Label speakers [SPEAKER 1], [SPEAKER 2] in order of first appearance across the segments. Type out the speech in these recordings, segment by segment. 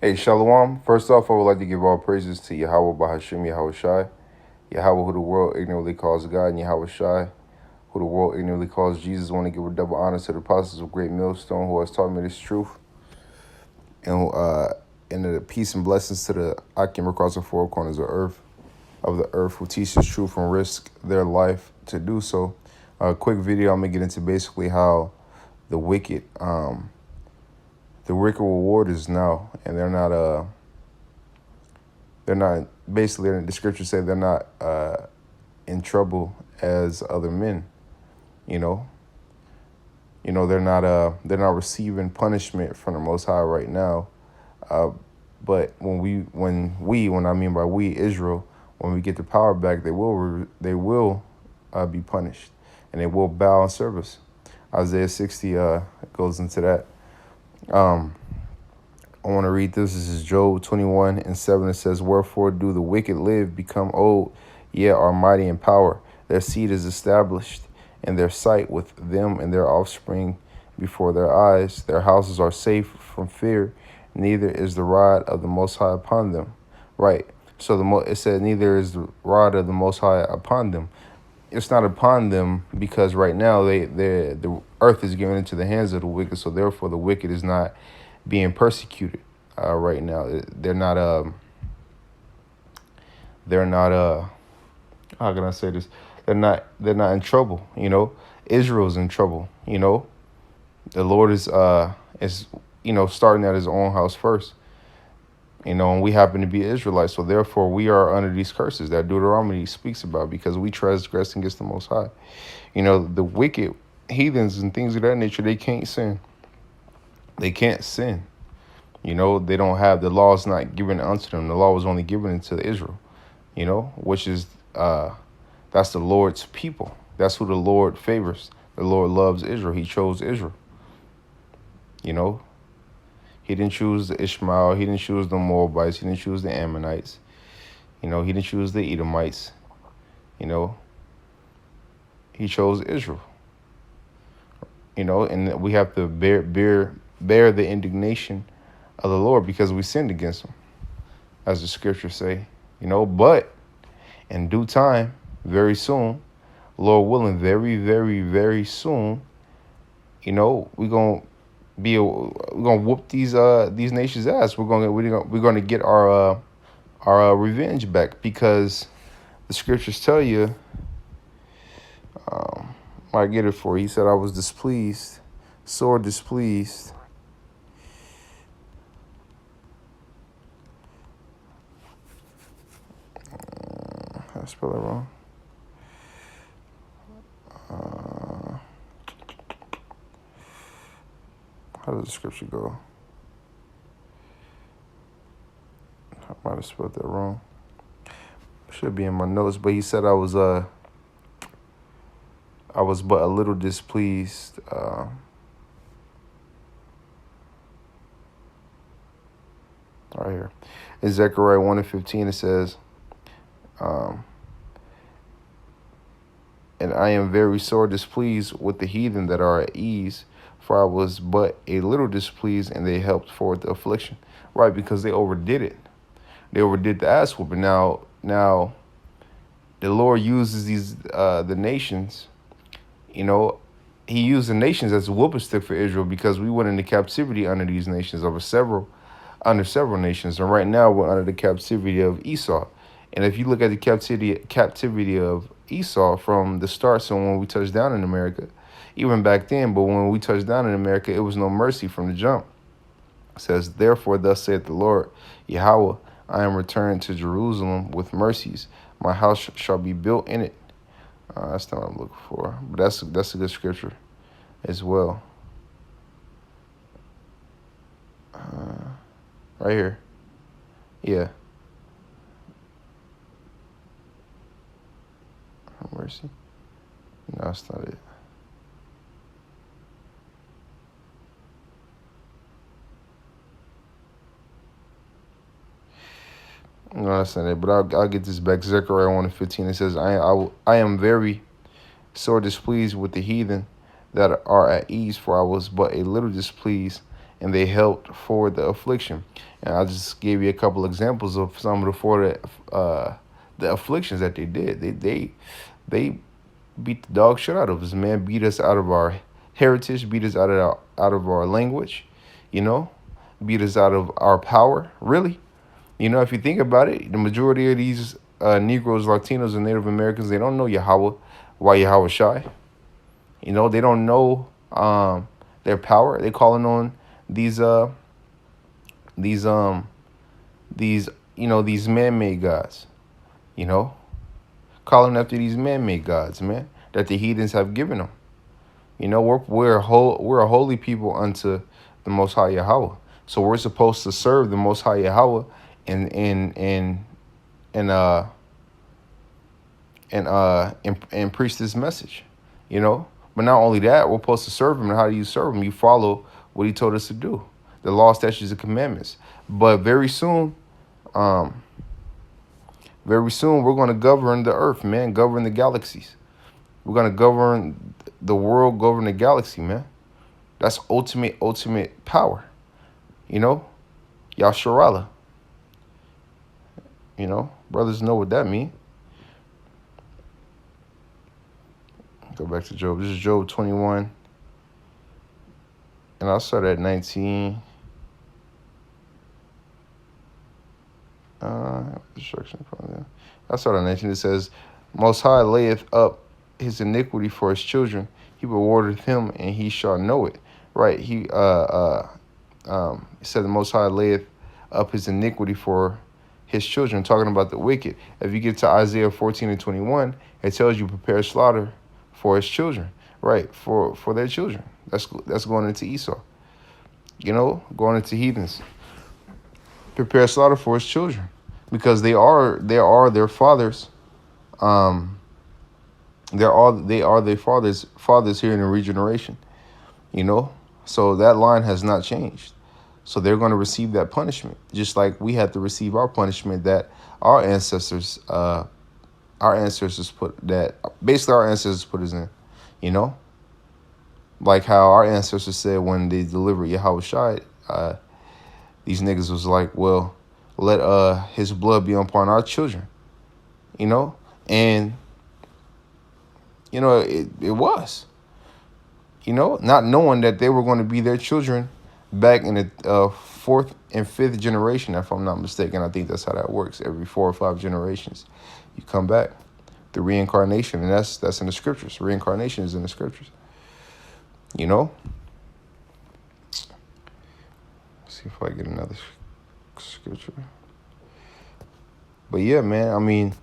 [SPEAKER 1] Hey, Shalom. First off, I would like to give all praises to Yahweh Bahashim Yahweh Shai. Yahweh, who the world ignorantly calls God, and Yahweh Shai, who the world ignorantly calls Jesus. I want to give a double honor to the apostles of Great Millstone who has taught me this truth. And the peace and blessings to the Akim across the four corners of the earth who teach this truth and risk their life to do so. A quick video, I'm going to get into basically how the wicked reward is now, and they're not basically, the scriptures say they're not in trouble as other men. you know they're not receiving punishment from the Most High right now, but when I mean by we, Israel, when we get the power back, they will be punished, and they will bow in service. Isaiah 60 goes into that. I want to read this. This is Job 21:7. It says, "Wherefore do the wicked live, become old, yet are mighty in power? Their seed is established in their sight with them and their offspring before their eyes. Their houses are safe from fear, neither is the rod of the Most High upon them." Right. So it said, neither is the rod of the Most High upon them. It's not upon them because right now the earth is given into the hands of the wicked. So therefore, the wicked is not being persecuted right now. They're not how can I say this? They're not in trouble. Israel's in trouble. The Lord is starting at his own house first. And we happen to be Israelites, so therefore we are under these curses that Deuteronomy speaks about, because we transgress against the Most High. The wicked heathens and things of that nature, they can't sin. They can't sin. They don't have, the law is not given unto them. The law was only given to Israel, which is, that's the Lord's people. That's who the Lord favors. The Lord loves Israel. He chose Israel. He didn't choose the Ishmael. He didn't choose the Moabites. He didn't choose the Ammonites. He didn't choose the Edomites. He chose Israel. And we have to bear the indignation of the Lord because we sinned against him, as the scriptures say. But in due time, very soon, Lord willing, very, very, very soon, we're gonna whoop these nations' ass. We're gonna get our revenge back, because the scriptures tell you. I get it for you. He said, "I was displeased, sore displeased." I spell it wrong. How does the scripture go? I might have spelled that wrong. Should be in my notes, but he said I was but a little displeased. Right here. In Zechariah 1:15, it says, "And I am very sore displeased with the heathen that are at ease, for I was but a little displeased, and they helped forward the affliction." Right, because they overdid it. They overdid the ass whooping. Now, the Lord uses the nations. He used the nations as a whooping stick for Israel, because we went into captivity under these nations, under several nations, and right now we're under the captivity of Esau. And if you look at the captivity of Esau from the start, so when we touched down in America, even back then, but when we touched down in America, it was no mercy from the jump. It says, "Therefore, thus saith the Lord Yahweh, I am returned to Jerusalem with mercies. My house shall be built in it." That's not what I'm looking for, but that's a good scripture as well. Right here. Yeah. Mercy. No, that's not it. No, that's not it. But I'll get this back. Zechariah 1:15. It says, I am very sore displeased with the heathen that are at ease, for I was but a little displeased, and they helped forward the affliction. And I just gave you a couple examples of some of the afflictions that they did. They beat the dog shit out of us, man. Beat us out of our heritage, beat us out of our language, you know, beat us out of our power. Really, you know, if you think about it, the majority of these Negroes, Latinos, and Native Americans, they don't know Yahweh, why Yahweh Shai. You know, they don't know their power. They calling on these these um these these man-made gods. You know, calling after these man-made gods, man, that the heathens have given them. You know, we're a holy people unto the Most High Yahweh. So we're supposed to serve the Most High Yahweh and and preach this message. You know, but not only that, we're supposed to serve him. And how do you serve him? You follow what he told us to do, the law, statutes, and commandments. But um, very soon we're going to govern the earth, man, govern the galaxies. We're going to govern the world, govern the galaxy, man. That's ultimate power. You know, Yasharala. You know, brothers know what that means. Go back to Job. This is Job 21. And I'll start at 19. Destruction. I'll start at 19. It says, Most High layeth up his iniquity for his children. He rewardeth him, and he shall know it. Right. He said the Most High layeth up his iniquity for his children, talking about the wicked. If you get to Isaiah 14 and 21, it tells you prepare slaughter for his children, right? For their children. That's going into Esau. You know, going into heathens. Prepare slaughter for his children, because they are their fathers. They are their fathers here in the regeneration. You know, so that line has not changed. So they're going to receive that punishment, just like we had to receive our punishment that our ancestors put us in. You know, like how our ancestors said when they delivered Yahweh Shai, these niggas was like, well, let his blood be upon our children. You know, and you know it was. You know, not knowing that they were going to be their children back in the fourth and fifth generation, if I'm not mistaken. I think that's how that works. Every 4 or 5 generations, you come back. The reincarnation, and that's in the scriptures. Reincarnation is in the scriptures. You know? Let's see if I get another scripture. But yeah, man, I mean,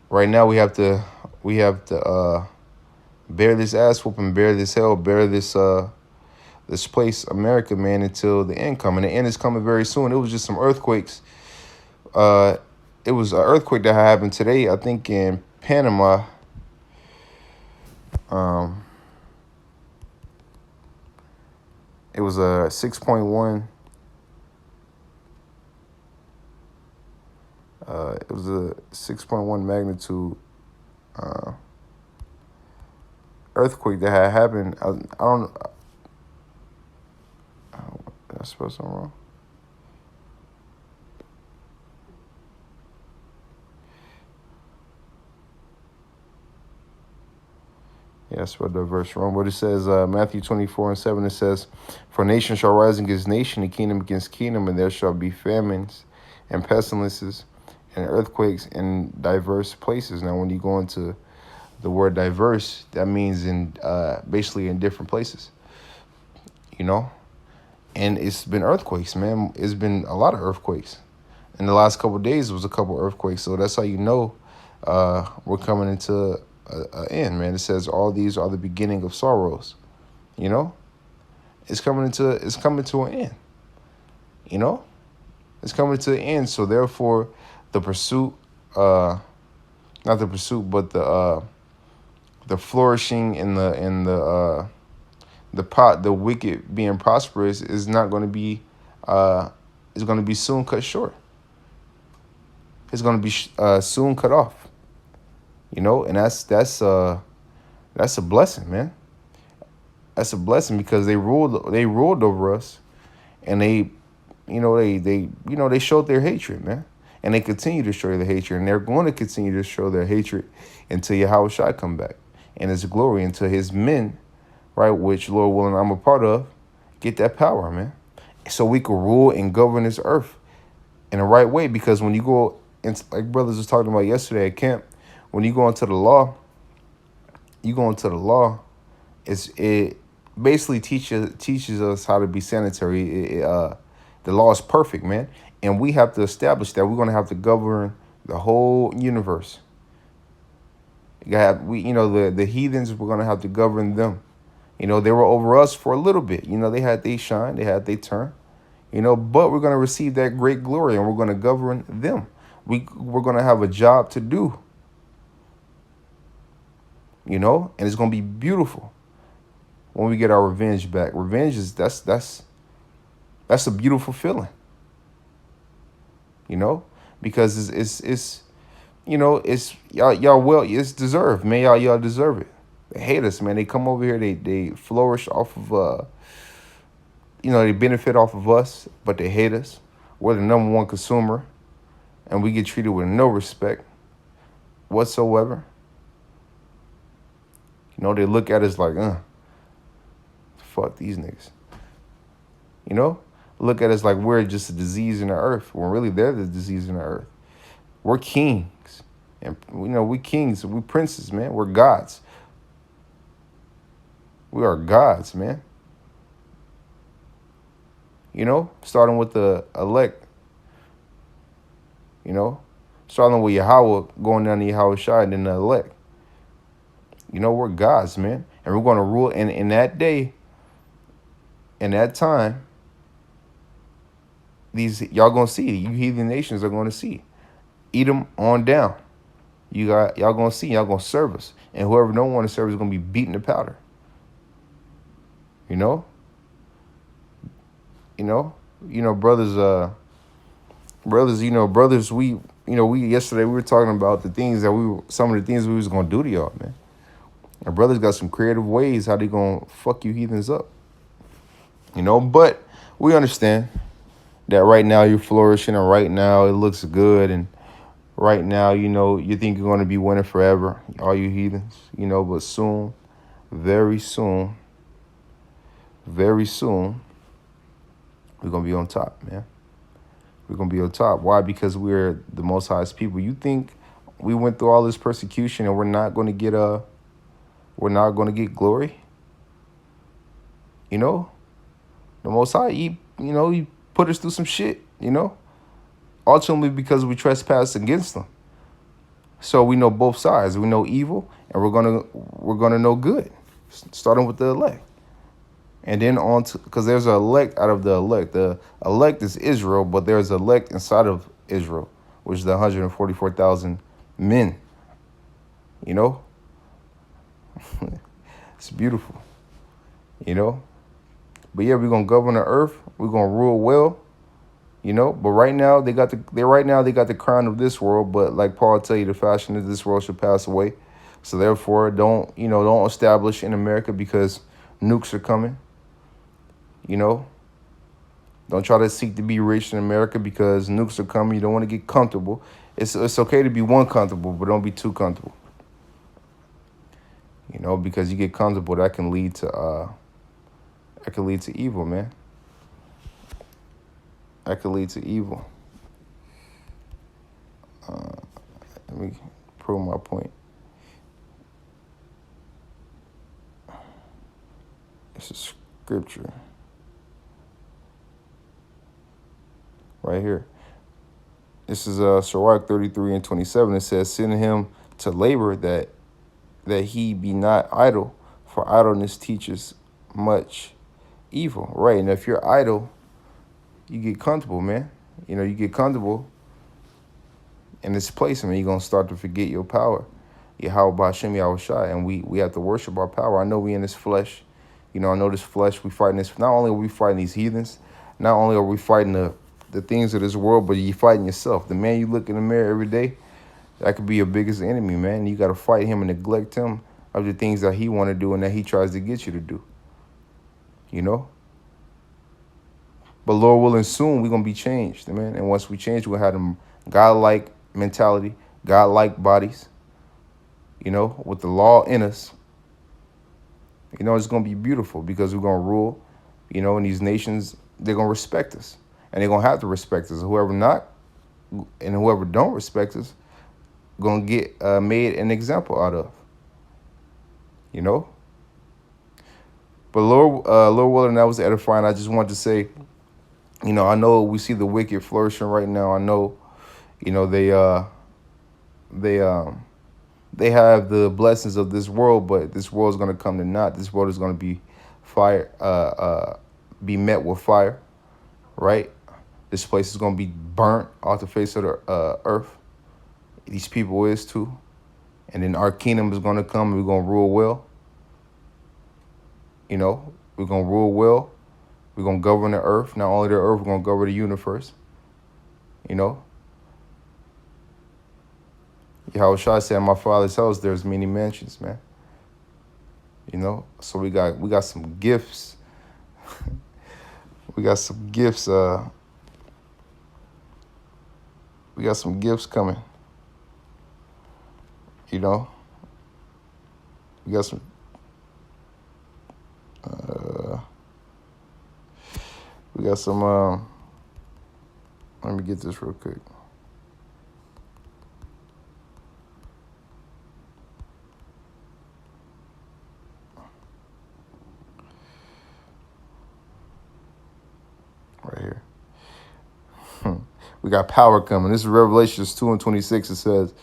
[SPEAKER 1] right now we have to bear this ass whooping, bear this hell, bear this place, America, man, until the end come. And the end is coming very soon. It was just some earthquakes. It was an earthquake that happened today, I think, in Panama. It was a 6.1. It was a 6.1 magnitude earthquake that had happened. I don't. I suppose I'm wrong. Yeah, I spelled the verse wrong. But it says, Matthew 24 and 7, it says, For nation shall rise against nation, and kingdom against kingdom, and there shall be famines and pestilences and earthquakes in diverse places. Now, when you go into the word diverse, that means in basically in different places, you know? And it's been earthquakes, man. It's been a lot of earthquakes. In the last couple of days, it was a couple of earthquakes. So that's how you know we're coming into an end, man. It says all these are the beginning of sorrows. You know, it's coming to an end. You know, it's coming to an end. So therefore, the pursuit, not the pursuit, but the flourishing in the wicked being prosperous is not going to be is going to be soon cut short. It's going to be soon cut off. You know, and that's a blessing, man. That's a blessing because they ruled over us and they showed their hatred, man. And they continue to show their hatred, and they're going to continue to show their hatred until Yahweh Shai come back and his glory, until his men, right, which Lord willing I'm a part of, get that power, man. So we can rule and govern this earth in the right way. Because when you go, like brothers was talking about yesterday at camp, when you go into the law, it basically teaches us how to be sanitary. The law is perfect, man, and we have to establish that we're going to have to govern the whole universe. The heathens, we're going to have to govern them. They were over us for a little bit. They had their shine, they had their turn. But we're going to receive that great glory, and we're going to govern them. We're going to have a job to do. And it's going to be beautiful when we get our revenge back. Revenge is that's a beautiful feeling. Because it's y'all well, it's deserved, man. Y'all deserve it. They hate us, man. They come over here, they flourish off of they benefit off of us, but they hate us. We're the number one consumer, and we get treated with no respect whatsoever. They look at us like, fuck these niggas. Look at us like we're just a disease in the earth, when really they're the disease in the earth. We're kings. And, we kings, we princes, man. We're gods. We are gods, man. Starting with the elect. Starting with Yahweh, going down to Yahweh Shai, and then the elect. We're gods, man. And we're going to rule. And in that day, in that time, y'all going to see, you heathen nations are going to see. Edom on down. Y'all going to see, y'all going to serve us. And whoever don't want to serve is going to be beaten to powder. Brothers, we yesterday we were talking about some of the things we was going to do to y'all, man. Our brothers got some creative ways how they going to fuck you heathens up. But we understand that right now you're flourishing, and right now it looks good, and right now, you think you're going to be winning forever, all you heathens, but soon, very soon, we're going to be on top, man. We're going to be on top. Why? Because we're the Most Highest people. You think we went through all this persecution and we're not going to get glory? The Most High, he put us through some shit, ultimately because we trespassed against them. So we know both sides. We know evil, and we're gonna know good, starting with the elect, and then on to, because there's an elect out of the elect. The elect is Israel, but there's elect inside of Israel, which is the 144,000 men. It's beautiful. But yeah, we're gonna govern the earth. We're gonna rule well. But right now they got the crown of this world. But like Paul tell you, the fashion of this world should pass away. So therefore, don't establish in America, because nukes are coming. Don't try to seek to be rich in America, because nukes are coming. You don't want to get comfortable. It's okay to be comfortable, but don't be too comfortable. Because you get comfortable, that can lead to evil, man. That could lead to evil. Let me prove my point. This is scripture. Right here. This is Sirach 33:27. It says, send him to labor that he be not idle, for idleness teaches much evil. Right. And if you're idle, you get comfortable, man. You get comfortable in this place, and you're going to start to forget your power. Yahweh B'Hashem Yahweh Shai, and we have to worship our power. I know we in this flesh. I know this flesh, we fighting this. Not only are we fighting these heathens, not only are we fighting the things of this world, but you're fighting yourself. The man you look in the mirror every day, that could be your biggest enemy, man. You got to fight him and neglect him of the things that he want to do and that he tries to get you to do. But Lord willing, soon we're gonna be changed, man. And once we change, we'll have them God-like mentality, God-like bodies, with the law in us. It's gonna be beautiful because we're gonna rule, and these nations, they're gonna respect us. And they're gonna have to respect us. Whoever not, and whoever don't respect us, gonna get made an example out of. You know? But Lord willing, that was edifying. I just wanted to say, I know we see the wicked flourishing right now. I know, they they have the blessings of this world, but this world is gonna come to naught. This world is gonna be fire, be met with fire, right? This place is gonna be burnt off the face of the earth. These people is too, and then our kingdom is gonna come. And we're gonna rule well. We're gonna rule well. We're gonna govern the earth. Not only the earth, we're gonna govern the universe. Yahushua said, "In my Father's house, there's many mansions, man." So we got some gifts. We got some gifts. We got some gifts coming. We got some. We got some. Let me get this real quick. Right here. We got power coming. This is Revelations 2:26. It says,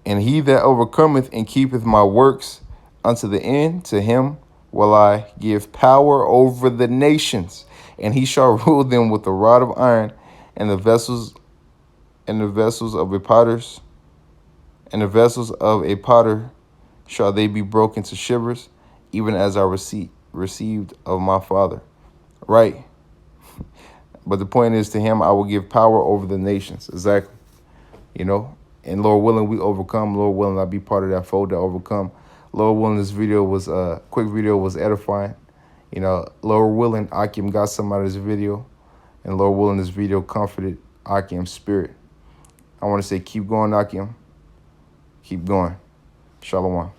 [SPEAKER 1] "And he that overcometh and keepeth my works unto the end, to him will I give power over the nations, and he shall rule them with a rod of iron, and the vessels of a potter's, and the vessels of a potter shall they be broken to shivers, even as I received of my Father." Right. But the point is, to him I will give power over the nations. Exactly. And Lord willing, we overcome. Lord willing, I'll be part of that fold that overcome. Lord willing, this video was quick video was edifying. Lord willing, Akim got some out of this video. And Lord willing, this video comforted Akim's spirit. I want to say, keep going, Akim. Keep going. Shalom.